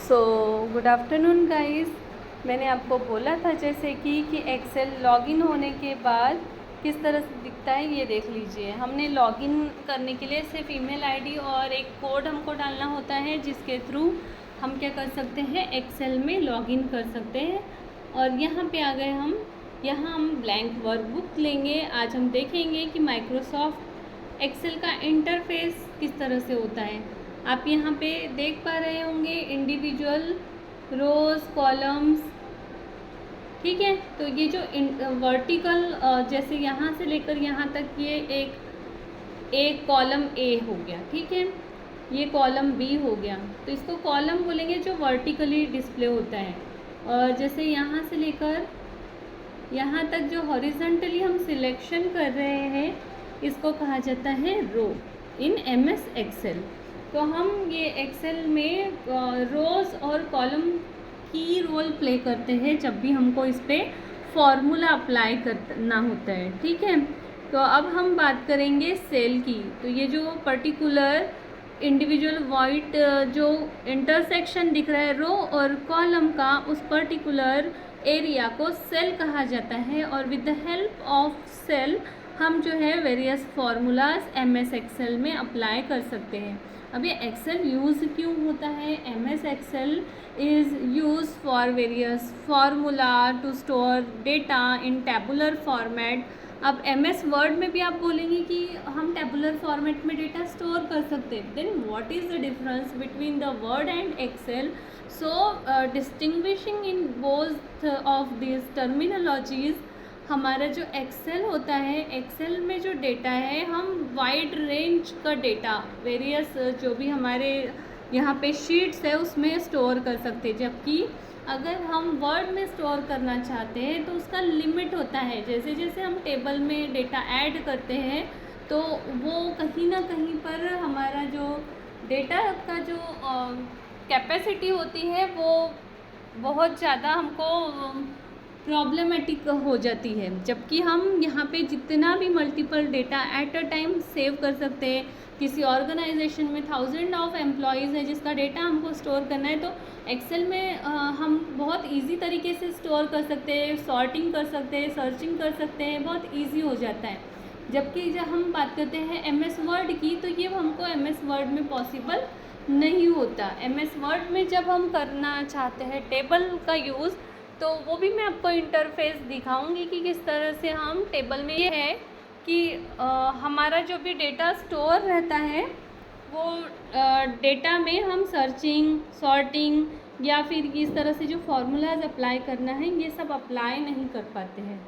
So good afternoon guys. मैंने आपको बोला था जैसे कि एक्सेल लॉगिन होने के बाद किस तरह से दिखता है ये देख लीजिए। हमने लॉगिन करने के लिए सिर्फ ईमेल आईडी और एक कोड हमको डालना होता है जिसके थ्रू हम क्या कर सकते हैं, एक्सेल में लॉगिन कर सकते हैं। और यहाँ पे आ गए हम, यहाँ हम ब्लैंक वर्कबुक लेंगे। आज हम देखेंगे कि माइक्रोसॉफ्ट एक्सेल का इंटरफेस किस तरह से होता है। आप यहाँ पे देख पा रहे होंगे इंडिविजुअल रोज कॉलम्स, ठीक है। तो ये जो वर्टिकल जैसे यहाँ से लेकर यहाँ तक ये एक कॉलम ए हो गया, ठीक है। ये कॉलम बी हो गया, तो इसको कॉलम बोलेंगे जो वर्टिकली डिस्प्ले होता है। और जैसे यहाँ से लेकर यहाँ तक जो हॉरिजॉन्टली हम सिलेक्शन कर रहे हैं इसको कहा जाता है रो इन एमएस एक्सेल। तो हम ये एक्सेल में रोज़ और कॉलम की रोल प्ले करते हैं जब भी हमको इस पर फॉर्मूला अप्लाई करना होता है, ठीक है। तो अब हम बात करेंगे सेल की। तो ये जो पर्टिकुलर इंडिविजुअल वाइट जो इंटरसेक्शन दिख रहा है रो और कॉलम का, उस पर्टिकुलर एरिया को सेल कहा जाता है। और with the help of cell हम जो है वेरियस फार्मूलाज एमएस एक्सेल में अप्लाई कर सकते हैं। अब ये एक्सेल यूज़ क्यों होता है? MS Excel is use for various formula to store data in tabular format. अब एमएस वर्ड में भी आप बोलेंगे कि हम टेबुलर फॉर्मेट में डेटा स्टोर कर सकते हैं। Then what is the difference between the Word and Excel? So distinguishing in both of this terminologies, हमारा जो एक्सेल होता है, एक्सेल में जो डेटा है हम वाइड रेंज का डेटा वेरियस जो भी हमारे यहाँ पे शीट्स है उसमें स्टोर कर सकते हैं। जबकि अगर हम वर्ड में स्टोर करना चाहते हैं तो उसका लिमिट होता है। जैसे जैसे हम टेबल में डेटा ऐड करते हैं तो वो कहीं ना कहीं पर हमारा जो डेटा का जो कैपेसिटी होती है वो बहुत ज़्यादा हमको प्रॉब्लमेटिक हो जाती है। जबकि हम यहाँ पे जितना भी multiple data at a time save कर सकते हैं। किसी ऑर्गेनाइजेशन में 1000 ऑफ एम्प्लॉयज़ है जिसका डेटा हमको स्टोर करना है, तो एक्सेल में हम बहुत इजी तरीके से स्टोर कर सकते हैं, सॉर्टिंग कर सकते हैं, सर्चिंग कर सकते हैं, बहुत इजी हो जाता है। जबकि जब हम बात करते हैं एमएस वर्ड की, तो ये हमको एमएस वर्ड में पॉसिबल नहीं होता। एमएस वर्ड में जब हम करना चाहते हैं टेबल का यूज़, तो वो भी मैं आपको इंटरफेस दिखाऊंगी कि किस तरह से हम टेबल में, ये है कि हमारा जो भी डेटा स्टोर रहता है वो डेटा में हम सर्चिंग, सॉर्टिंग या फिर इस तरह से जो फार्मूलाज अप्लाई करना है ये सब अप्लाई नहीं कर पाते हैं।